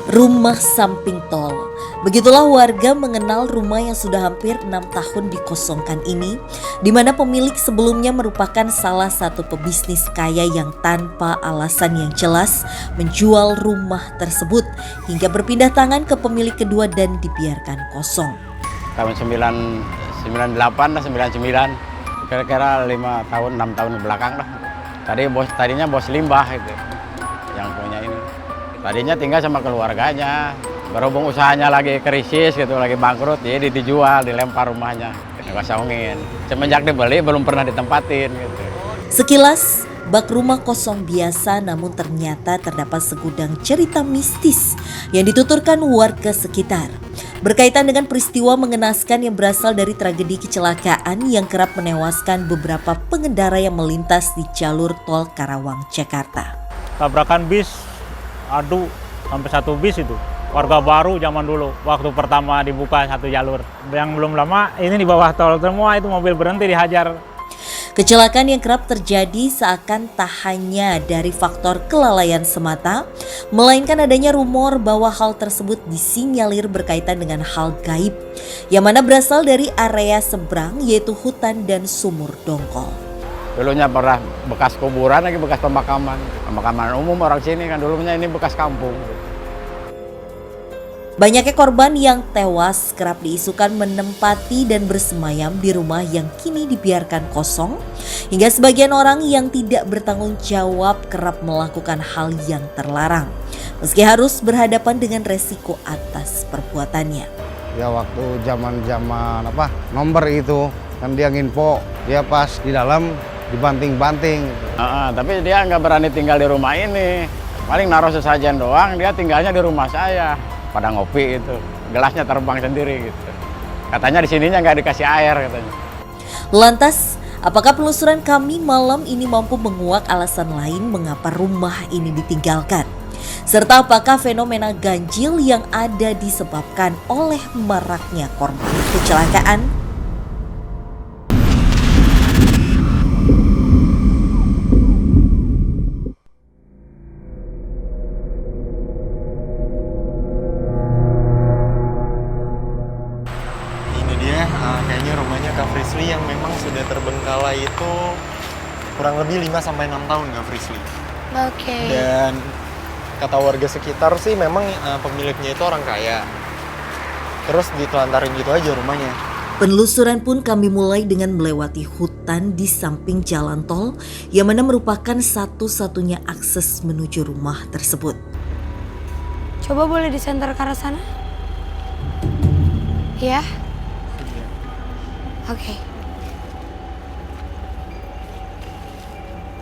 Rumah samping tol. Begitulah warga mengenal rumah yang sudah hampir 6 tahun dikosongkan ini, di mana pemilik sebelumnya merupakan salah satu pebisnis kaya yang tanpa alasan yang jelas menjual rumah tersebut hingga berpindah tangan ke pemilik kedua dan dibiarkan kosong. Tahun 98 lah, 99, kira-kira 5 tahun, 6 tahun ke belakang lah. Tadinya bos limbah itu yang punya ini. Tadinya tinggal sama keluarganya, berhubung usahanya lagi krisis gitu, lagi bangkrut, jadi dijual, dilempar rumahnya, dikosongin. Semenjak dibeli belum pernah ditempatin gitu. Sekilas, bak rumah kosong biasa namun ternyata terdapat segudang cerita mistis yang dituturkan warga sekitar. Berkaitan dengan peristiwa mengenaskan yang berasal dari tragedi kecelakaan yang kerap menewaskan beberapa pengendara yang melintas di jalur tol Karawang, Jakarta. Tabrakan bis, aduh sampai 1 bis itu. Warga baru zaman dulu, waktu pertama dibuka 1 jalur. Yang belum lama ini di bawah tol semua itu mobil berhenti dihajar. Kecelakaan yang kerap terjadi seakan tak hanya dari faktor kelalaian semata, melainkan adanya rumor bahwa hal tersebut disinyalir berkaitan dengan hal gaib, yang mana berasal dari area seberang yaitu hutan dan sumur dongkol. Dulunya pernah bekas kuburan, lagi bekas pemakaman umum orang sini kan, dulunya ini bekas kampung. Banyaknya korban yang tewas kerap diisukan menempati dan bersemayam di rumah yang kini dibiarkan kosong, hingga sebagian orang yang tidak bertanggung jawab kerap melakukan hal yang terlarang, meski harus berhadapan dengan resiko atas perbuatannya. Ya waktu zaman nomor itu kan dia nginfo, dia pas di dalam dibanting-banting. Tapi dia nggak berani tinggal di rumah ini, paling naruh sesajen doang, dia tinggalnya di rumah saya. Pada ngopi itu, gelasnya terbang sendiri gitu. Katanya di sininya nggak dikasih air katanya. Lantas, apakah penelusuran kami malam ini mampu menguak alasan lain mengapa rumah ini ditinggalkan? Serta apakah fenomena ganjil yang ada disebabkan oleh maraknya korban kecelakaan? Kayaknya rumahnya Kak Frisly yang memang sudah terbengkalai itu kurang lebih 5-6 tahun Kak Frisly. Oke. Dan kata warga sekitar sih memang pemiliknya itu orang kaya. Terus ditelantarin gitu aja rumahnya. Penelusuran pun kami mulai dengan melewati hutan di samping jalan tol yang mana merupakan satu-satunya akses menuju rumah tersebut. Coba boleh disenter ke arah sana? Ya.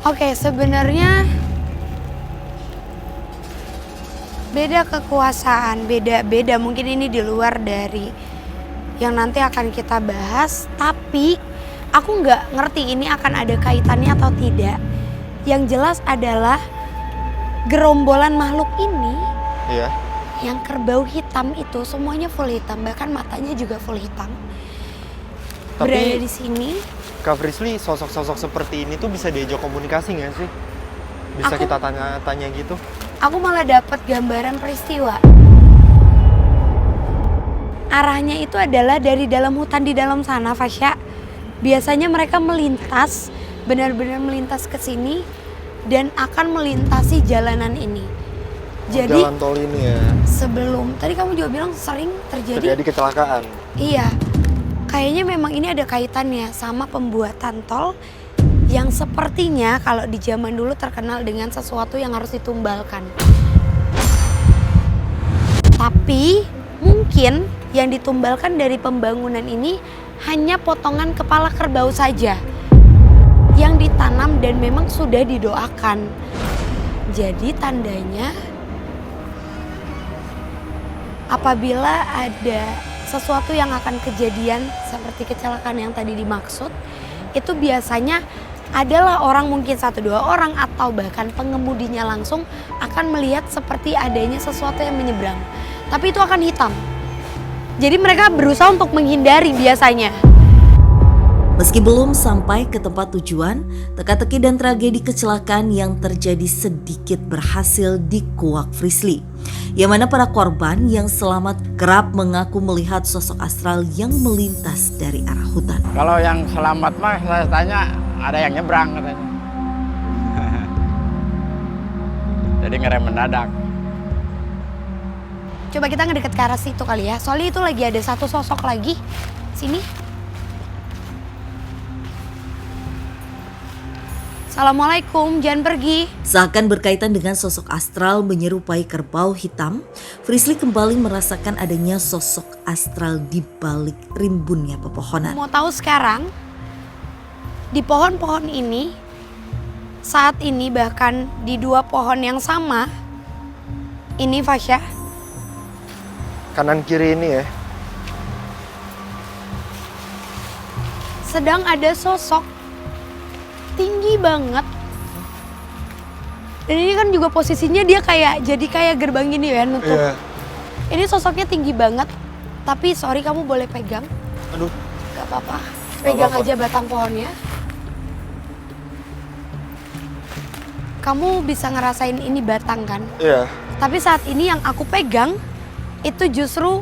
Oke, sebenarnya beda kekuasaan, beda mungkin ini di luar dari yang nanti akan kita bahas, tapi aku nggak ngerti ini akan ada kaitannya atau tidak. Yang jelas adalah gerombolan makhluk ini, yang kerbau hitam itu semuanya full hitam, bahkan matanya juga full hitam. Tapi berada di sini. Kak Frisly, sosok-sosok seperti ini tuh bisa diajak komunikasi nggak sih? Bisa kita tanya-tanya gitu? Aku malah dapat gambaran peristiwa. Arahnya itu adalah dari dalam hutan di dalam sana, Fasya. Biasanya mereka melintas, benar-benar melintas ke sini dan akan melintasi jalanan ini. Jadi jalan tol ini ya. Sebelum tadi kamu juga bilang sering terjadi kecelakaan. Iya. Kayaknya memang ini ada kaitannya sama pembuatan tol yang sepertinya kalau di zaman dulu terkenal dengan sesuatu yang harus ditumbalkan. Tapi mungkin yang ditumbalkan dari pembangunan ini hanya potongan kepala kerbau saja yang ditanam dan memang sudah didoakan. Jadi tandanya apabila ada sesuatu yang akan kejadian seperti kecelakaan yang tadi dimaksud, itu biasanya adalah orang, mungkin 1-2 orang atau bahkan pengemudinya langsung akan melihat seperti adanya sesuatu yang menyeberang. Tapi itu akan hitam. Jadi mereka berusaha untuk menghindari biasanya. Meski belum sampai ke tempat tujuan, teka-teki dan tragedi kecelakaan yang terjadi sedikit berhasil dikuak Frisly. Yang mana para korban yang selamat kerap mengaku melihat sosok astral yang melintas dari arah hutan. Kalau yang selamat mah saya tanya ada yang nyebrang katanya. Jadi ngerem mendadak. Coba kita ngedeket ke arah situ kali ya. Soalnya itu lagi ada satu sosok lagi. Sini. Assalamualaikum, jangan pergi. Seakan berkaitan dengan sosok astral menyerupai kerbau hitam, Frisly kembali merasakan adanya sosok astral di balik rimbunnya pepohonan. Mau tahu sekarang, di pohon-pohon ini, saat ini bahkan di dua pohon yang sama, ini Fasya, Kanan kiri ini ya. sedang ada sosok tinggi banget. Dan ini kan juga posisinya dia kayak gerbang gini ya, nutup. Iya. Ini sosoknya tinggi banget, tapi sorry kamu boleh pegang. Aduh. Gak apa-apa, pegang apa-apa. aja batang pohonnya. Kamu bisa ngerasain ini batang kan? Iya. Tapi saat ini yang aku pegang, itu justru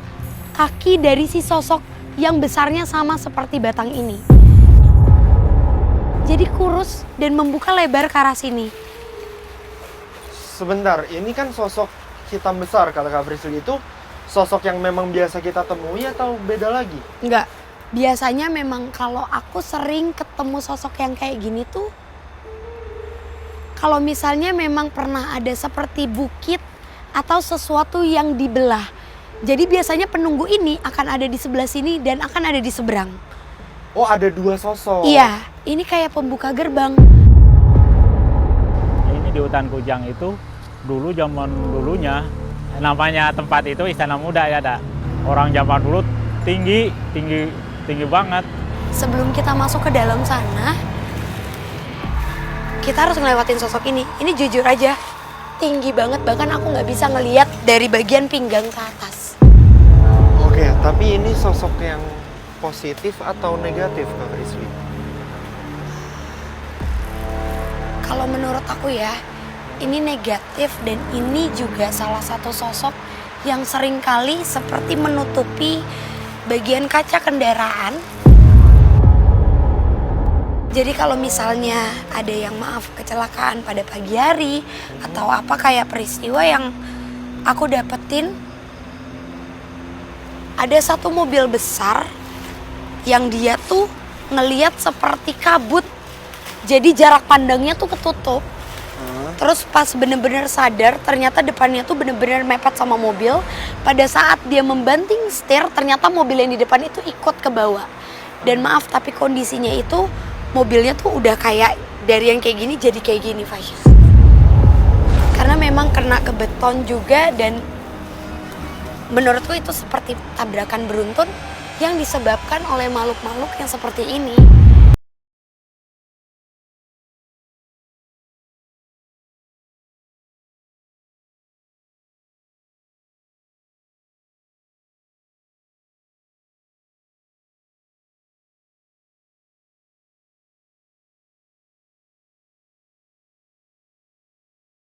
kaki dari si sosok yang besarnya sama seperti batang ini. Jadi kurus dan membuka lebar ke arah sini. Sebentar, ini kan sosok hitam besar kata Kak Frisly itu sosok yang memang biasa kita temui atau beda lagi? Enggak, biasanya memang kalau aku sering ketemu sosok yang kayak gini tuh, kalau misalnya memang pernah ada seperti bukit atau sesuatu yang dibelah. Jadi biasanya penunggu ini akan ada di sebelah sini dan akan ada di seberang. Oh, ada dua sosok. Iya, ini kayak pembuka gerbang. Ini di hutan Kujang itu dulu zaman dulunya namanya tempat itu Istana Muda ya, ada orang zaman dulu tinggi banget. Sebelum kita masuk ke dalam sana, kita harus ngelewatin sosok ini. Ini jujur aja, tinggi banget, bahkan aku nggak bisa ngelihat dari bagian pinggang ke atas. Oke, tapi ini sosok yang positif atau negatif Kak Frisly? Kalau menurut aku ya, ini negatif dan ini juga salah satu sosok yang seringkali seperti menutupi bagian kaca kendaraan. Jadi kalau misalnya ada yang kecelakaan pada pagi hari atau apa kayak peristiwa yang aku dapetin, ada satu mobil besar yang dia tuh ngeliat seperti kabut. Jadi jarak pandangnya tuh ketutup. Terus pas bener-bener sadar ternyata depannya tuh bener-bener mepet sama mobil. Pada saat dia membanting setir ternyata mobil yang di depan itu ikut ke bawah. Dan maaf tapi kondisinya itu mobilnya tuh udah kayak dari yang kayak gini jadi kayak gini Fasya. Karena memang kena ke beton juga dan menurutku itu seperti tabrakan beruntun yang disebabkan oleh makhluk-makhluk yang seperti ini.